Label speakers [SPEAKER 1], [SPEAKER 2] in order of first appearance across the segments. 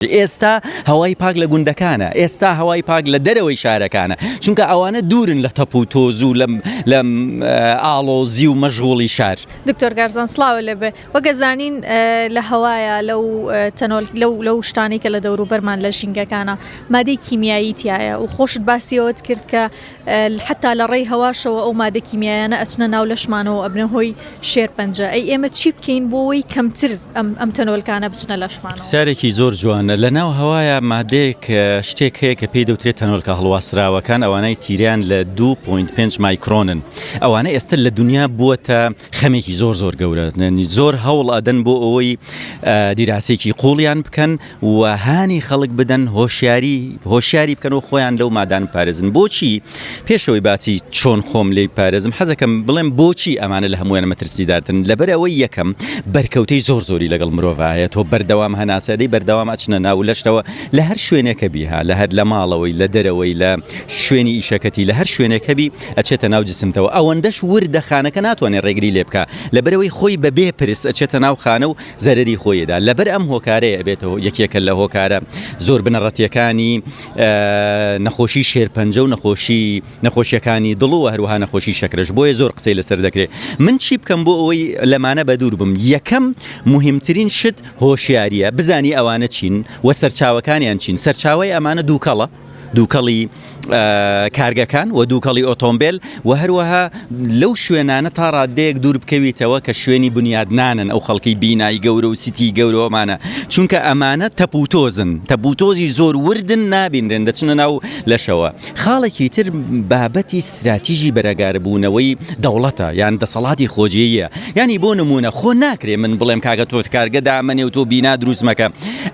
[SPEAKER 1] ئێستا هەوای پاک لە گوندەکانە، ئێستا هەوای پاک لە دەرەوەی شارەکانە، چونکە ئەوانە دوورن لە تەپ و تۆز و لە ئاڵۆزی و مەشغوڵی شار.
[SPEAKER 2] دکتۆر گارزان سڵاوە لەبێ وەگەزانین لە هەوایە لەو شتانی کە لە دەوروبەرمان لە ژینگەکانە مادەی کیمیایی تایە و خۆشت باسیەوەت کرد کە حتا لە ڕێی هەواشەوە ئەو مادە کیمیایانە ئەچنە ناو لەشمانەوە ئەبنە هۆی شێرپەنجە. ئەی ئێمە چی بکەین بۆەوەی کەمتر ئەم تەنۆلکانە بچنە لەشمانەوە؟
[SPEAKER 1] سارێکی زۆر جوانە لە ناو هەوایە مادەیەک شتێک هەیە کە پێی دەوترێت تەنۆلکە هەڵواسراوەکان ئەوانەی تیریان لە 2.5 مایکرۆنن. ئەوانە ئێستا لە دنیا بووەتە خەمێکی زۆر گەورە، زۆر هەوڵ ئەدەن بۆ ئەوەی دیراسێکی قوڵیان بکەن و هانی خەڵک بدەن هۆشیاری بکەن و خۆیان لەو مادان پارێزن. بۆچی پێشەوەی باسی چۆن خۆم لێی پارێزم حەزەکەم بڵێم بۆچی ئەمانە لە هەمویان مەترسیدارتن. لەبەر ئەوەی یەکەم بەرکەوتەی زۆری لەگەڵ مرۆڤایە، تۆ بەردەوام هەناسەدەی بەردەوام ئەچنە ناو لەشتەوە لە هەر شوێنێکە بیها، لە هەر لە ماڵەوەی لە دەرەوەی لە شوێنی ئیشەکەتی لە هەر شوێنێکە بی ئەچێتە ناو جسمتەوە. ئەوەندەش وردە خانەکە ناتوانێت ڕێگری لێ بکە لەبەرەوەی خۆی بەبێ پرس ئەچێتە ناو خانە و زەرری خۆیدا. لەبەر ئەم هۆکارەیە ئەبێتەوە یەکێکە لە هۆکارە زۆر بنەڕەتیەکانی نەخۆشی شێرپەنجە و نەخۆشیەکانی دڵ و هەروەها نەخۆشی شەکرەش. بۆیە زۆر قسەی لەسەر دەکرێت. من چی بکەم بۆ ئەوەی لەمانە بەدوور بم؟ یەکەم مهمترین شت هۆشیاریە، بزانی ئەوانە چین و سەرچاوەکانیان چین. سەرچاوی ئەمانە دووکەڵی کارگەکان و دووکەڵی ئۆتۆمبیل و هەروەها لەو شوێنانە تا ڕادەیەک دوور بکەویتەوە کە شوێنی بنیادنانن ئەو خەڵکی بینایی گەورە و سیتی گەورەوەمانە، چونکە ئەمانە تەپوتۆزی زۆر وردن نابینرێن دەچنە ناو لەشەوە. خاڵێکی تر بابەتی استراتیژی بەرەگاربوونەوەی دەوڵەتە یان دەسەڵاتی خۆجیەیە. ینی بۆ نمونە خۆ ناکرێ من بڵێم کاگە تۆ کارگە دامەنێ و تۆ بینا دروست مەکە،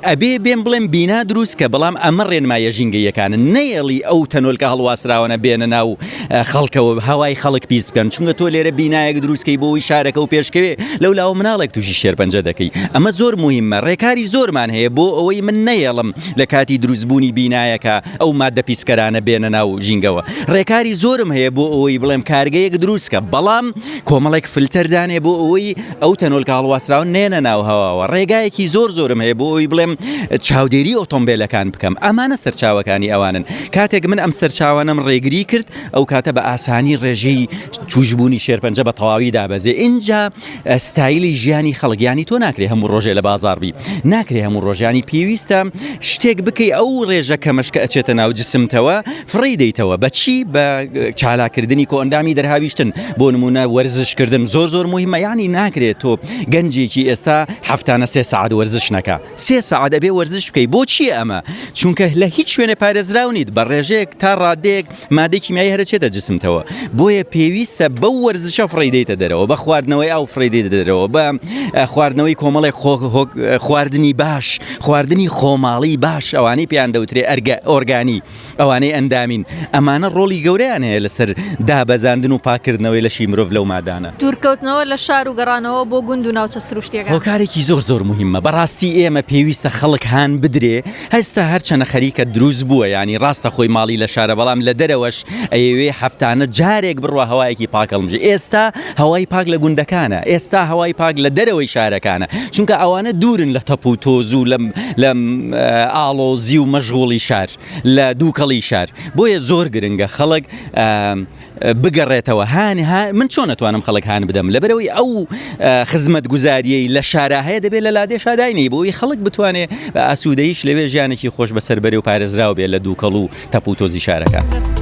[SPEAKER 1] ئەبێ بێم بڵێم بینا دروست کە بەڵام ئەمە ڕێنمایە ژینگەیەکانن، نەیەڵی ئەو تەنۆلکە هەڵواسراوەنە بێنە ناو خەڵکەوە هەوای خەڵک پیس بکەن، چونکە تۆ لێرە بینایەک دروستکەی بۆەوەی شارەکە و پێشکەوێ لەولاوە مناڵێک تووشی شێرپەنجە دەکەی. ئەمە زۆر مهمە. ڕێکاری زۆرمان هەیە بۆ ئەوەی من نەیەڵم لە کاتی دروستبوونی بینایەکە ئەو مادە پیسکەرانە بێنە ناو ژینگەوە. ڕێکاری زۆرم هەیە بۆ ئەوەی بڵێم کارگەیەک دروستکە، بەڵام کۆمەڵێک فلتەردانێ بۆ ئەوەی ئەو تەنۆلکە هەڵواسراون نێنە ناو هەواوە. ڕێگایەکی زۆرم هەیە بۆ ئەوەی بڵێم چاودێری ئۆتۆمبیلەکان بکەم. ئەمانە سەرچاوەکانی ئەوانن. کاتێک من ئەم سەرچاوانم ڕێگری کرد ئەو کاتە بە ئاسانی ڕێژەی توشبوونی شێرپەنجە بە تەواوی دابەزێ. اینجا ستایلی ژیانی خەڵک، ینی تۆ ناکرێ هەموو ڕۆژێ لە بازار بی، ناکرێ هەموو ڕۆژانی پێویستە شتێک بکەی ئەو ڕێژە کەمەشکە ئەچێتە ناو جسمتەوە فڕی دەیتەوە. بەچی؟ بە چالاکردنی کۆئەندامی دەرهاویشتن. بۆ نمونە وەرزشکردن زۆر مهمە. ینی ناکرێت تۆ گەنجێکی ئێستا هەفتانە 3 ساعت وەرزش نەکە، 3 ساعت ئەبێ وەرزش بکەی. بۆچیە ئەمە؟ چونکە لە هیچ شوێنە پارێزراونیت بە ڕێژەیەک تا ڕادەیەک مادەی کیمیایی هەرچێتە جسمتەوە. بۆیە پێویستە بەو وەرزشە فڕی دەیتە دەرەوە، بە خواردنەوەی ئەو فڕی دەیتە دەرەوە، بە خواردنەوەی کۆمەڵێک خواردنی باش، خواردنی خۆماڵی باش، ئەوانەی پێیان دەوترێ ئۆرگانی، ئەوانەی ئەندامین. ئەمانە ڕۆڵی گەورەیان هەیە لەسەر دابەزاندن و پاکردنەوەی لەشی مرۆڤ لەو مادانە.
[SPEAKER 2] دوورکەوتنەوە لە شار و گەڕانەوە بۆ گوند و ناوچە سروشتیەکان
[SPEAKER 1] هۆکارێکی زۆر مهمە. بەڕاستی ئێمە پێویستە خەڵک هان بدرێ. هەستا هەرچەنە خەریکە دروست بووە، ینی ڕاستە خۆی ماڵی لە شارە، بەڵام لە دەرەوەش ئەیەوێ هەفتانە جارێک بڕوە هەوایەکی پاکەڵمژێ. ئێستا هەوای پاک لە گوندەکانە، ئێستا هەوای پاک لە دەرەوەی شارەکانە، چونکە ئەوانە دوورن لە تەپ و تۆز و لە ئاڵۆزی و مەشغوڵی شار، لە دووکەڵی شار. بۆیە زۆر گرنگە خەڵک بگەڕێتەوە. من چۆن نەتوانم خەڵک هان بدەم؟ لەبەرەوەی ئەو خزمەت گوزاریەی لە شارە هەیە دەبێت لە لادێ شاداینی بۆی خەڵک بتوانێت بە ئاسوودەیش لەوێ ژیانێکی خۆش بەسەر بەرێ و پارێزراو بێت لە دووکەڵ و تەپ و تۆزی شارەکان.